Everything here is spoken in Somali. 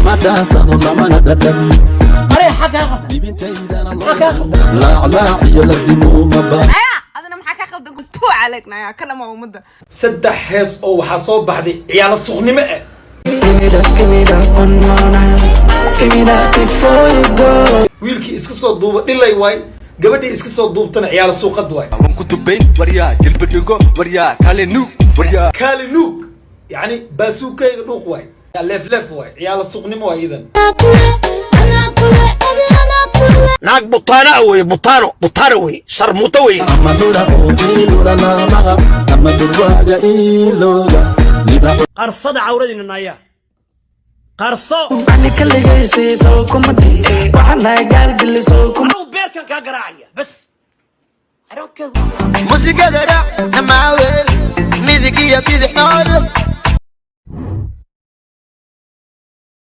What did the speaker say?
لما داسد لما نددني أري حكا لا لا يلا دمو مبا أنا محاكا خلدن كنتو عليكنا يا كلام ومدة سدح هيس أو حصوب بحدي عيال السخن ماء ويلكي اسكسو دوبا ديلاي واي gabadhii iska soo duubtana ciyaar suuqad way aan ku dubayn wariyaa jilbadhigo wariyaa kale nuug yani baasuukayga dhuuq way leef way ciyaar suuqnimo way idan naag butaana way butaana way sharmuuta way amadura ojiilura lamaga amadurwaga iloga qarsada cawradina naaya qarso ani kaligaysiiso kuma dhigay waxaan gaal geliso kuma beerkan ka garaacaya bas musigada raac maawe midigiya bidix nool